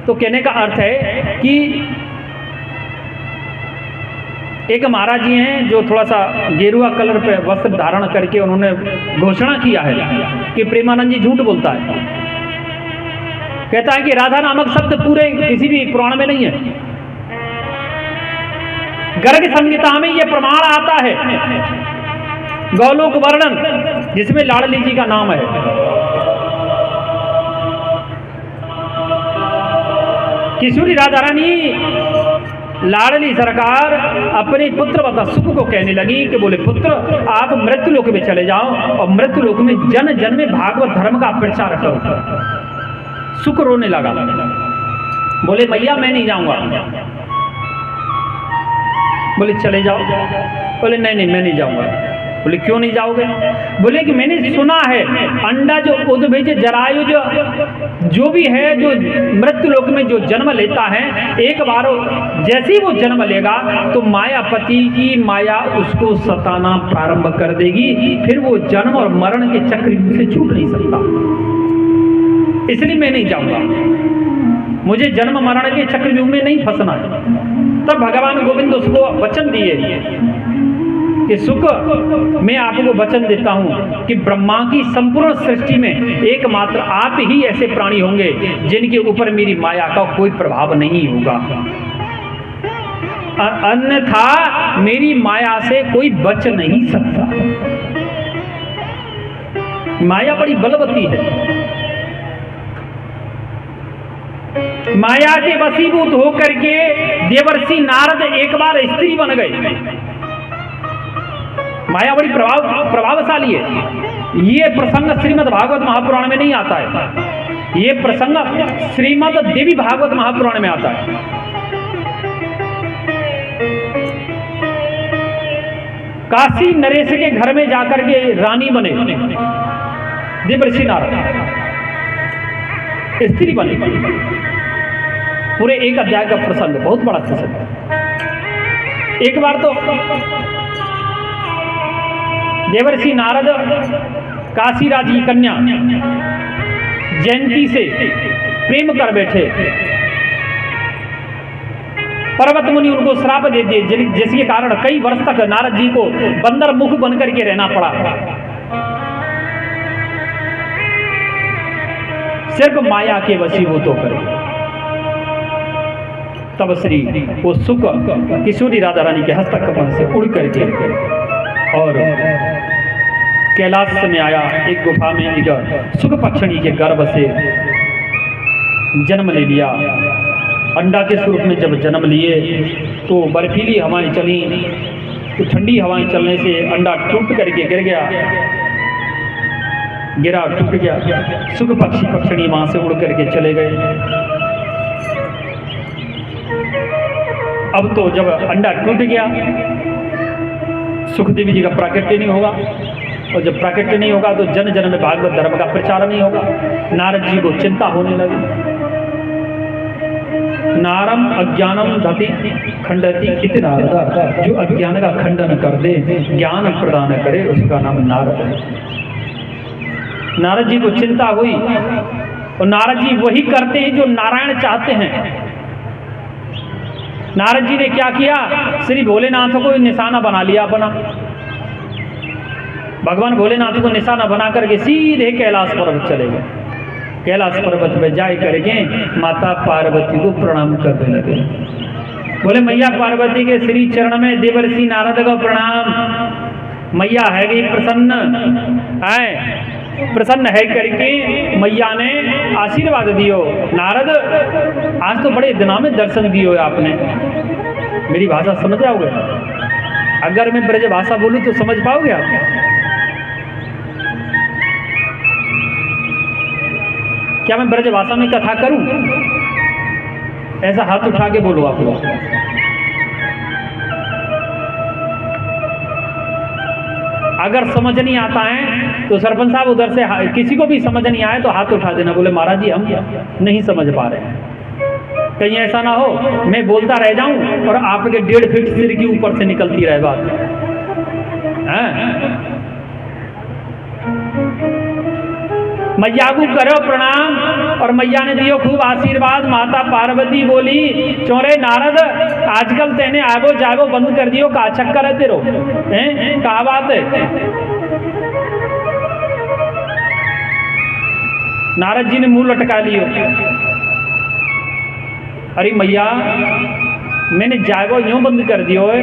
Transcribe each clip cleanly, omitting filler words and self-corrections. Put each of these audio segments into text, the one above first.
तो कहने का अर्थ है कि एक महाराज जी हैं जो थोड़ा सा गेरुआ कलर पे वस्त्र धारण करके उन्होंने घोषणा किया है कि प्रेमानंद जी झूठ बोलता है। कहता है कि राधा नामक शब्द पूरे किसी भी पुराण में नहीं है। गर्ग संहिता में यह प्रमाण आता है, गौलोक वर्णन, जिसमें लाडली जी का नाम है। किशोरी राधा रानी लाडली सरकार अपने पुत्र बता सुख को कहने लगी कि बोले पुत्र आप मृत्यु लोक में चले जाओ और मृत्यु लोक में जन जन में भागवत धर्म का प्रचार करो। सुख रोने लगा, बोले मैया मैं नहीं जाऊंगा। बोले चले जाओ। बोले नहीं नहीं मैं नहीं जाऊंगा। बोले क्यों नहीं जाओगे? बोले कि मैंने सुना है अंडा जो उद्भिज जरायु जो भी है जो मृत्यु लोक में जो जन्म लेता है, एक बार जैसे ही वो जन्म लेगा तो मायापति की माया उसको सताना प्रारंभ कर देगी, फिर वो जन्म और मरण के चक्र से छूट नहीं सकता। इसलिए मैं नहीं जाऊंगा, मुझे जन्म मरण के चक्रव्यूह में नहीं फंसना है। तब भगवान गोविंद उसको वचन दिए कि सुख मैं आपको वचन देता हूं कि ब्रह्मा की संपूर्ण सृष्टि में एकमात्र आप ही ऐसे प्राणी होंगे जिनके ऊपर मेरी माया का कोई प्रभाव नहीं होगा, अन्यथा मेरी माया से कोई बच नहीं सकता। माया बड़ी बलवती है। माया के वशीभूत होकर के देवर्षि नारद एक बार स्त्री बन गए। माया बड़ी प्रभावशाली है। ये प्रसंग श्रीमद् भागवत महापुराण में नहीं आता है, ये प्रसंग श्रीमद् देवी भागवत महापुराण में आता है। काशी नरेश के घर में जाकर के रानी बने देवर्षि नारद, स्त्री बने। पूरे एक अध्याय का प्रसंग, बहुत बड़ा प्रसंग। एक बार तो देवर्षि नारद काशीराज की कन्या जयंती से प्रेम कर बैठे। पर्वत मुनि उनको श्राप दे दिए, जिसके कारण कई वर्ष तक नारद जी को बंदर मुख बनकर के रहना पड़ा। सिर्फ माया के वशीभूत होकर। तब श्री वो सुख किशोरी राधा रानी के हस्तकमल से उड़ करके और कैलाश में आया। एक गुफा में एक सुख पक्षणी के गर्भ से जन्म ले लिया। अंडा के स्वरूप में जब जन्म लिए तो बर्फीली हवाएं चली, तो ठंडी हवाएं चलने से अंडा टूट करके गिर गया, टूट गया। सुख पक्षणी वहां से उड़ करके चले गए। अब तो जब अंडा टूट गया, सुखदेव जी का प्राकट्य नहीं होगा, और जब प्राकट्य नहीं होगा तो जन जन में भागवत धर्म का प्रचार नहीं होगा। नारद जी को चिंता होने लगी। नारम अज्ञानम धति खंडति इति नारद, जो अज्ञान का खंडन कर दे, ज्ञान प्रदान करे, उसका नाम नारद है। नारद जी को चिंता हुई, और नारद जी वही करते हैं जो नारायण चाहते हैं। नारद जी ने क्या किया? श्री भोलेनाथ को निशाना बना लिया अपना। भगवान भोलेनाथ को निशाना बना करके सीधे कैलाश पर्वत चले गए। कैलाश पर्वत पे जाए करके माता पार्वती को प्रणाम करने लगे। बोले मैया पार्वती के श्री चरण में देवर्षि नारद को प्रणाम। मैया है गई प्रसन्न है करके मैया ने आशीर्वाद दियो। नारद आज तो बड़े दिनों में दर्शन दियो आपने। मेरी भाषा समझ आओगे? अगर मैं ब्रज भाषा बोलूं तो समझ पाओगे आप? क्या मैं ब्रज भाषा में कथा करूं? ऐसा हाथ उठा के बोलो आप लोग। अगर समझ नहीं आता है तो सरपंच साहब उधर से किसी को भी समझ नहीं आए तो हाथ उठा देना, बोले महाराज जी हम नहीं समझ पा रहे हैं। कहीं ऐसा ना हो मैं बोलता रह जाऊं और आपके 1.5 फीट सिर के ऊपर से निकलती रहे बात। मैया को करो प्रणाम, और मैया ने दियो खूब आशीर्वाद। माता पार्वती बोली, चोरे नारद आजकल तेने आबो जाबो बंद कर दियो, का चक्कर है तेरो, हैं का बात है? नारद जी ने मुंह लटका लियो। अरे मैया मैंने जागो यूं बंद कर दियो है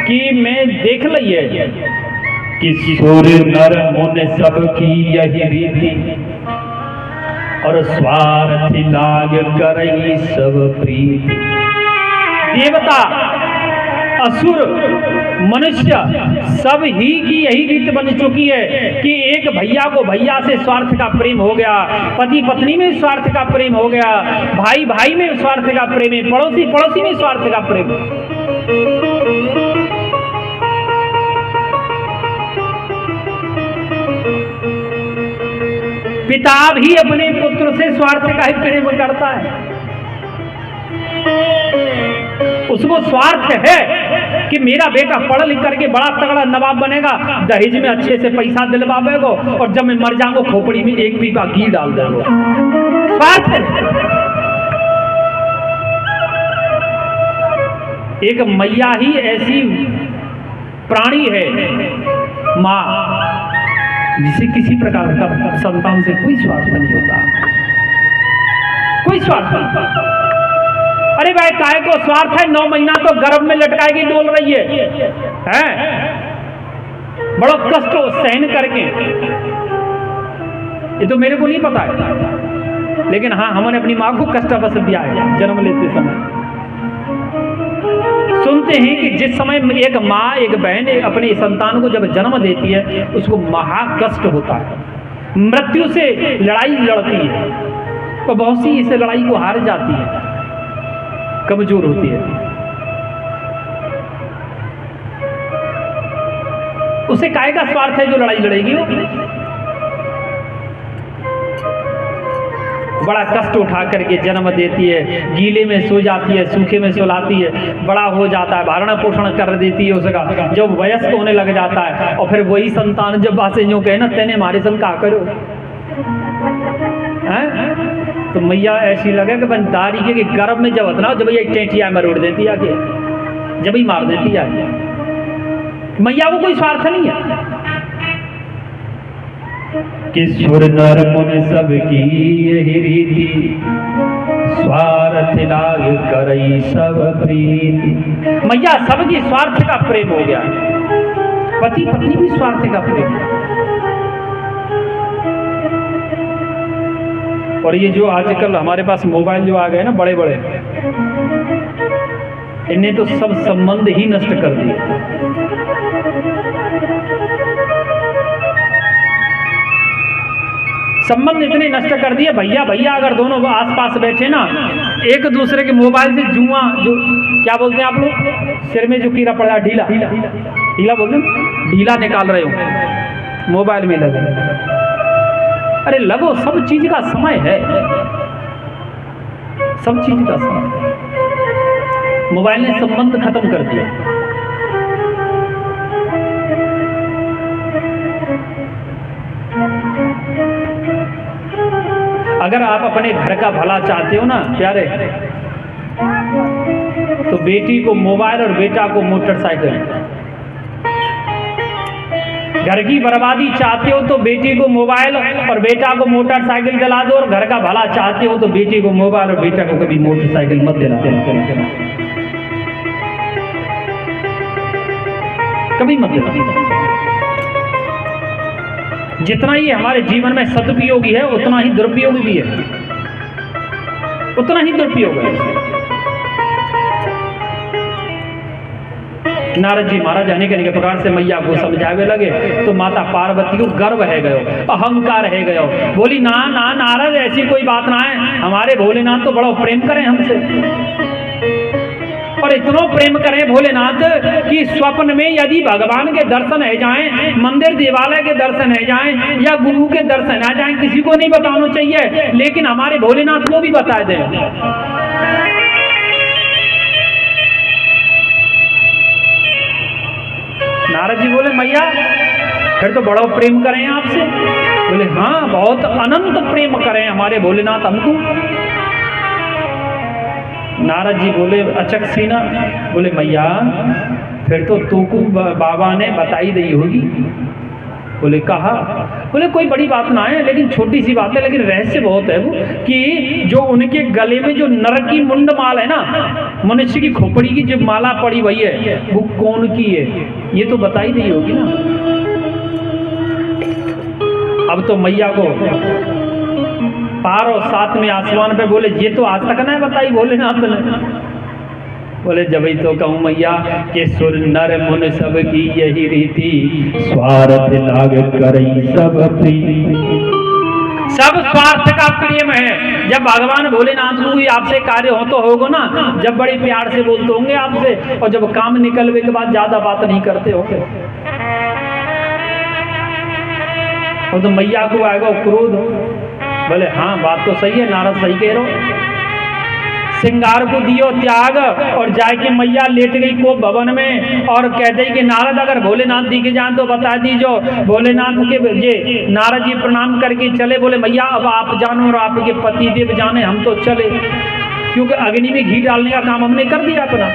कि मैं देख लिये कि सूर्य नर मुनि सबकी यही रीति, और स्वार्थ लाग करई सब प्रीति। देवता असुर मनुष्य सब ही की यही रीत बन चुकी है कि एक भैया को भैया से स्वार्थ का प्रेम हो गया, पति पत्नी में स्वार्थ का प्रेम हो गया, भाई भाई में स्वार्थ का प्रेम है, पड़ोसी पड़ोसी में स्वार्थ का प्रेम। पिता भी अपने पुत्र से स्वार्थ का ही प्रेम करता है। उसको स्वार्थ है कि मेरा बेटा पढ़ लिख करके बड़ा तगड़ा नवाब बनेगा, दहेज में अच्छे से पैसा दिलवावेगा, और जब मैं मर जाऊंगा खोपड़ी में एक पीपा घी डाल देगा। स्वार्थ है। एक मैया ही ऐसी प्राणी है, माँ, जिसे किसी प्रकार का संतान से कोई स्वार्थ नहीं होता, कोई स्वार्थ नहीं। अरे भाई काय को स्वार्थ है, 9 महीना तो गर्भ में लटकाएगी डोल रही है? बड़ा कष्ट सहन करके। ये तो मेरे को नहीं पता है, लेकिन हाँ हमने अपनी माँ को कष्ट अवश्य दिया है जन्म लेते समय। सुनते हैं कि जिस समय एक माँ एक बहन अपने संतान को जब जन्म देती है उसको महा कष्ट होता है, मृत्यु से लड़ाई लड़ती है, तो बहुत सी इस लड़ाई को हार जाती है, कमजोर होती है। उसे काय का स्वार्थ है जो लड़ाई लड़ेगी? बड़ा कष्ट उठा करके जन्म देती है, गीले में सो जाती है, सूखे में सुलाती है, बड़ा हो जाता है, भरण पोषण कर देती है उसका, जब वयस्क होने लग जाता है, और फिर वही संतान जब बासे यूं कहे ना तेने हमारे संग का करो, तो मैया ऐसी लगे कि बंदारी के गर्भ में जब उतना जब ये टेंटिया में रोड़ देती आगे, जब ही मार देती आगे। मैया को कोई स्वार्थ नहीं है कि सुर नर मुनि सबकी यही रीति, स्वार्थ लाग करई सब प्रीति। मैया सबकी स्वार्थ का प्रेम हो गया, पति पत्नी भी स्वार्थ का प्रेम। और ये जो आजकल हमारे पास मोबाइल जो आ गए ना बड़े बड़े, इन्हें तो सब संबंध ही नष्ट कर दिए। संबंध इतने नष्ट कर दिए, भैया भैया अगर दोनों आसपास बैठे ना, एक दूसरे के मोबाइल से जुआ, जो क्या बोलते हैं आप लोग, सिर में जो कीड़ा पड़ा ढीला ढीला बोलते हैं, ढीला निकाल रहे हो, मोबाइल में लगे। अरे लगो, सब चीज का समय है, सब चीज का समय। मोबाइल ने संबंध खत्म कर दिया। अगर आप अपने घर का भला चाहते हो ना प्यारे, तो बेटी को मोबाइल और बेटा को मोटरसाइकिल। घर की बर्बादी चाहते हो तो बेटी को मोबाइल और बेटा को मोटरसाइकिल दिला दो, और घर का भला चाहते हो तो बेटी को मोबाइल और बेटा को कभी मोटरसाइकिल मत देना, कभी मत देना। जितना ही हमारे जीवन में सदुपयोगी है उतना ही दुरुपयोगी भी है, उतना ही दुरुपयोग है। नारद जी महाराज अनेक अनेक प्रकार से मैया को समझावे लगे, तो माता पार्वती को गर्व है गयो, अहंकार है गयो। बोली ना ना नारद, ऐसी कोई बात ना है, हमारे भोलेनाथ तो बड़ा प्रेम करें हमसे, और इतना प्रेम करें भोलेनाथ कि स्वप्न में यदि भगवान के दर्शन है जाएं, मंदिर देवालय के दर्शन है जाएं, या गुरु के दर्शन आ जाएं, किसी को नहीं बताना चाहिए, लेकिन हमारे भोलेनाथ को भी बता दें। नारद जी बोले मैया फिर तो बड़ा प्रेम करें आपसे, बोले हाँ, बहुत अनंत प्रेम करें हमारे भोलेनाथ हमको। नारद जी बोले अचक सीना, बोले मैया फिर तो तुमको बाबा ने बताई दी होगी। बोले कहा, बोले कोई बड़ी बात ना है, लेकिन छोटी सी बात है, लेकिन रहस्य बहुत है वो, कि जो उनके गले में जो नर की मुंड माल है ना, मनुष्य की खोपड़ी की जो माला पड़ी हुई है, वो कौन की है, ये तो बताई दी होगी ना। अब तो मैया को पार और साथ में आसमान पे बोले ये तो आज तक ना बताई भोलेनाथ ने। बोले जब ही तो कहूँ मैया कि सुर नर मुन सब की यही रीति, स्वार्थ लाग करई सब प्रीति। सब स्वार्थ का प्रेम है। जब भगवान भोलेनाथ को आपसे कार्य हो तो होगा ना, जब बड़े प्यार से बोलते होंगे आपसे, और जब काम निकलने के बाद ज्यादा बात नहीं करते होंगे। और तो मैया को आएगा क्रोध। बोले हाँ बात तो सही है नारद, सही कह रहे हो। सिंगार को दियो त्याग और जाके मैया लेट गई को भवन में, और कहते कि नारद अगर भोलेनाथ दिख जाए तो बता दीजो। भोलेनाथ के ये नारद जी प्रणाम करके चले। बोले मैया अब आप जानो और आपके पति देव जाने, हम तो चले, क्योंकि अग्नि में घी डालने का काम हमने कर दिया अपना।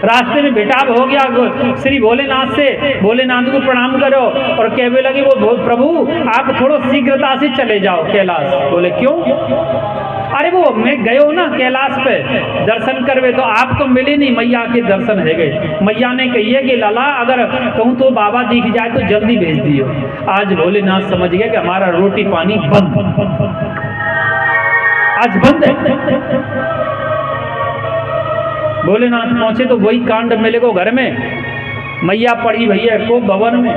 रास्ते में भेटाव हो गया श्री भोलेनाथ से, भोलेनाथ को प्रणाम करो और कहने लगे वो प्रभु आप थोड़ा शीघ्रता से चले जाओ कैलाश। बोले क्यों? अरे वो मैं गए हो ना कैलाश पे दर्शन करवे, तो आप तो मिले नहीं, मैया के दर्शन है गए। मैया ने कही है कि लाला अगर कहूँ तो बाबा दिख जाए तो जल्दी भेज दियो। आज भोलेनाथ समझ गए कि हमारा रोटी पानी बंद, आज बंद है। भोलेनाथ पहुंचे तो वही कांड मिले को घर में, मैया पड़ी भैया को भवन में।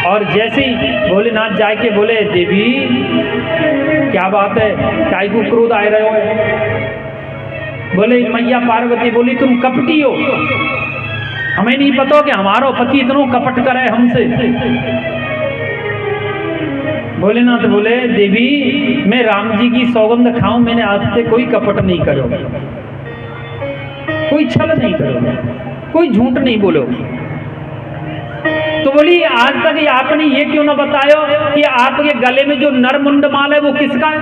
और जैसे ही भोलेनाथ जाके बोले देवी क्या बात है, काय को क्रोध आए रहे हो? बोले मैया पार्वती बोली तुम कपटी हो, हमें नहीं पता कि हमारा पति इतना कपट करे हमसे। भोलेनाथ बोले देवी मैं राम जी की सौगंध खाऊं, मैंने आज से कोई कपट नहीं करो, कोई छल नहीं करो, कोई झूठ नहीं बोलो। तो बोली आज तक आपने ये क्यों ना बतायो कि आपके गले में जो नरमुंड माल है वो किसका है?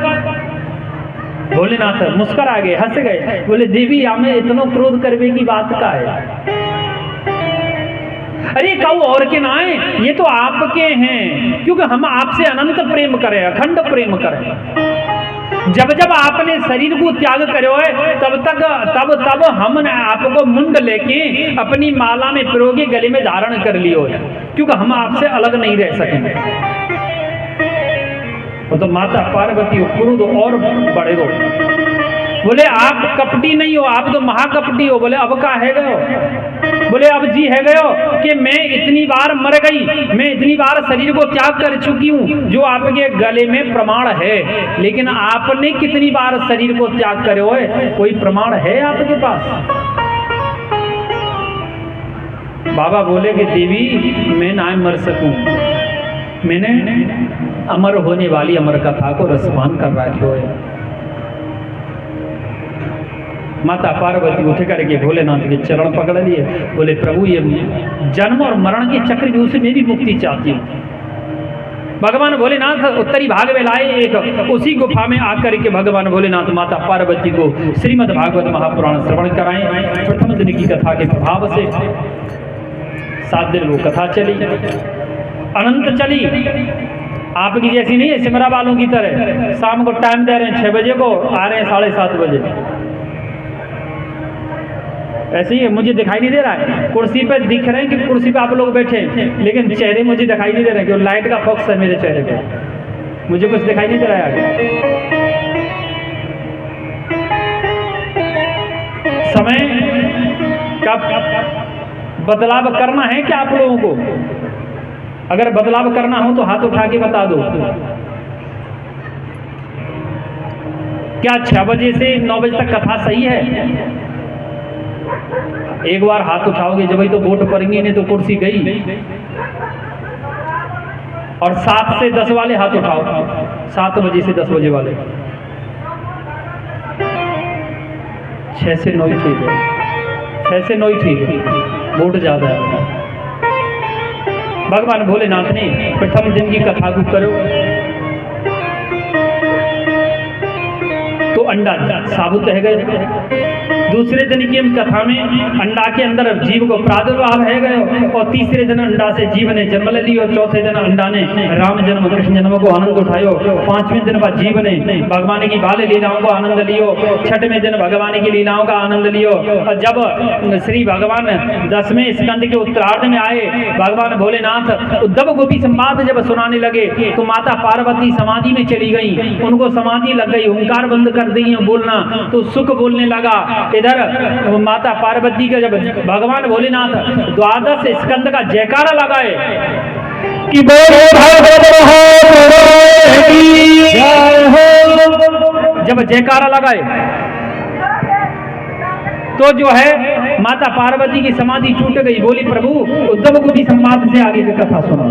भोलेनाथ मुस्कुरा गए, हंस गए। बोले देवी हमें इतना क्रोध करने की बात का है? अरे कहू और के ना है, ये तो आपके हैं, क्योंकि हम आपसे अनंत प्रेम करें, अखंड प्रेम करें। जब जब आपने शरीर को त्याग करो है तब हमने आपको मुंड लेके अपनी माला में पिरोगे गले में धारण कर लियो है, क्योंकि हम आपसे अलग नहीं रह सकेंगे। तो माता पार्वती क्रोध और बढ़ेगो। बोले आप कपटी नहीं हो, आप तो महाकपटी हो। बोले अब का है गयो? बोले अब जी है गयो कि मैं इतनी बार मर गई, मैं इतनी बार शरीर को त्याग कर चुकी हूँ जो आपके गले में प्रमाण है, लेकिन आपने कितनी बार शरीर को त्याग करे है, कोई प्रमाण है आपके पास? बाबा बोले कि देवी मैं ना मर सकूं, मैंने अमर होने वाली अमर कथा को रसपान कर रखा है। माता पार्वती उठ करके भोलेनाथ के चरण पकड़ लिए। बोले प्रभु ये जन्म और मरण के चक्रव्यूह से मेरी मुक्ति चाहती हूँ। भगवान भोलेनाथ उत्तरी भाग में लाए एक, उसी गुफा में आकर के भगवान भोलेनाथ माता पार्वती को श्रीमद् भागवत महापुराण श्रवण कराएं। प्रथम दिन की कथा के प्रभाव से 7 दिन वो कथा चली, अनंत चली। आपकी जैसी नहीं है सिमरा वालों की तरह, शाम को टाइम दे रहे हैं 6 बजे को, आ रहे हैं 7:30 बजे। ऐसे ही मुझे दिखाई नहीं दे रहा है, कुर्सी पे दिख रहे हैं कि कुर्सी पे आप लोग बैठे, लेकिन चेहरे मुझे दिखाई नहीं दे रहे, क्योंकि लाइट का फोकस है मेरे चेहरे पे, मुझे कुछ दिखाई नहीं दे रहा है आगे। समय का बदलाव करना है क्या आप लोगों को? अगर बदलाव करना हो तो हाथ उठा के बता दो। क्या 6 बजे से 9 बजे तक कथा सही है? एक बार हाथ उठाओगे, जब तो वोट पड़ेंगे, नहीं तो कुर्सी गई। और 7 से 10 वाले हाथ उठाओ, 7 बजे से 10 बजे वाले। 6 से 9 ठीक है, 6 से 9 ठीक है, वोट ज्यादा है। भगवान भोलेनाथ ने प्रथम दिन की कथा को करो तो अंडा साबुत रह गए। दूसरे दिन की कथा में अंडा के अंदर जीव को प्रादुर्भाव है गए और तीसरे दिन अंडा से जीव ने जन्म ले लियो। चौथे दिन अंडा ने राम जन्म कृष्ण जन्म को आनंद उठायो। पांचवें दिन बाद जीव ने भगवान की बाल लीलाओं को आनंद लियो। छठवें दिन भगवान की लीलाओं का आनंद लियो। और जब श्री भगवान 10वें स्कंद के उत्तरार्ध में आए, भगवान भोलेनाथ उद्धव गोपी संवाद जब सुनाने लगे तो माता पार्वती समाधि में चली गई। उनको समाधि लग गई, ओंकार बंद कर दी बोलना, तो सुख बोलने लगा। इधर माता पार्वती का जब भगवान भोलेनाथ द्वादश स्कंद का जयकारा लगाए कि जब जयकारा लगाए तो जो है माता पार्वती की समाधि टूट गई। बोली प्रभु उद्धव गोपी संवाद से आगे की कथा सुना।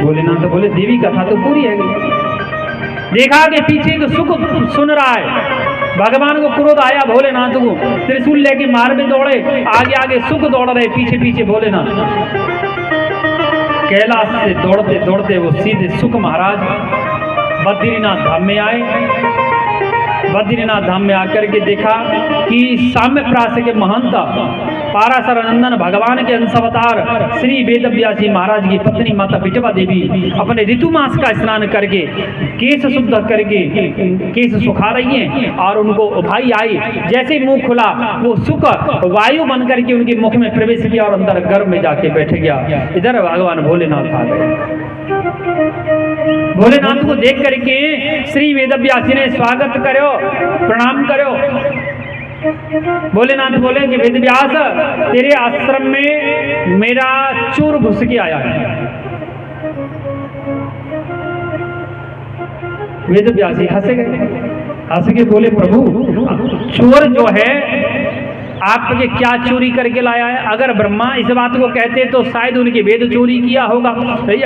भोलेनाथ बोले देवी कथा तो पूरी है। देखा कि पीछे तो सुख सुन रहा है। भगवान को क्रोध आया, भोलेनाथ को त्रिशूल लेके मार में दौड़े, आगे आगे सुख दौड़ रहे, पीछे पीछे भोलेनाथ। कैलाश से दौड़ते दौड़ते वो सीधे सुख महाराज बद्रीनाथ धाम में आए। बद्रीनाथ धाम में आकर के देखा कि साम्य प्रास के महंता पाराशर नंदन भगवान के अंश अवतार श्री वेदव्यासी महाराज की पत्नी माता विठवा देवी अपने ऋतु मास का स्नान करके केश शुद्ध करके केश सुखा रही हैं और उनको भाई आई। जैसे मुंह खुला वो सुख वायु बन करके उनके मुख में प्रवेश किया और अंदर गर्भ में जाके बैठ गया। इधर भगवान भोलेनाथ आ गए। भोलेनाथ को देख करके श्री वेदव्यासी ने स्वागत करो, प्रणाम करो। भोलेनाथ बोले कि वेदव्यास तेरे आश्रम में मेरा चोर घुस के आया है। वेदव्यासी हंस गए, हंस के बोले प्रभु चोर जो है आपके क्या चोरी करके लाया है? अगर ब्रह्मा इस बात को कहते तो शायद उनके वेद चोरी किया होगा।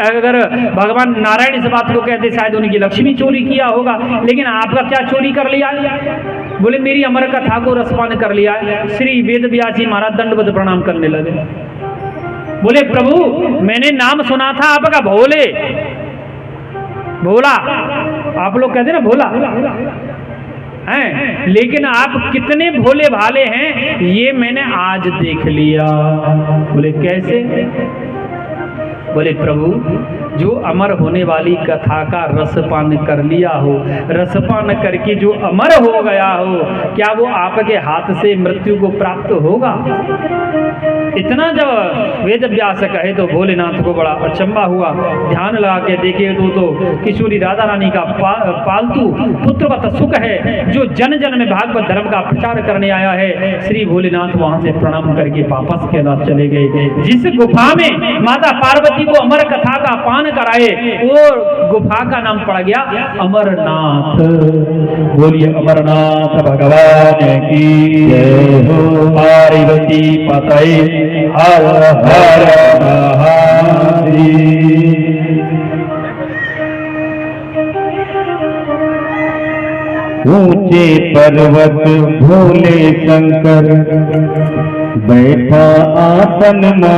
अगर भगवान नारायण इस बात को कहते शायद उनकी लक्ष्मी चोरी किया होगा। लेकिन आपका क्या चोरी कर लिया? बोले मेरी अमर कथा को रसपान कर लिया है। श्री वेदव्यासी महाराज दंडवत प्रणाम करने लगे। बोले प्रभु मैंने नाम सुना था आपका भोले, भोला, आप लोग कहते ना भोला हैं, लेकिन आप कितने भोले भाले हैं ये मैंने आज देख लिया। बोले कैसे? बोले प्रभु जो अमर होने वाली कथा का रसपान कर लिया हो, रसपान करके जो अमर हो गया हो, क्या वो आपके हाथ से मृत्यु को प्राप्त होगा? इतना जब वेद व्यास कहे तो भोलेनाथ को बड़ा अचंबा हुआ। ध्यान लगा के देखे तो किशोरी राधा रानी का पालतू पुत्रवत सुख है जो जन जन में भागवत धर्म का प्रचार करने आया है। श्री भोलेनाथ वहां से प्रणाम करके वापस कैलाश चले गए। जिस गुफा में माता पार्वती को अमर कथा का पान कराए वो गुफा का नाम पड़ गया अमरनाथ। बोलिए अमरनाथ भगवान की जय हो। पार्वती पतये हर हर महादेव। ऊंचे पर्वत भोले शंकर बैठा आसन मा।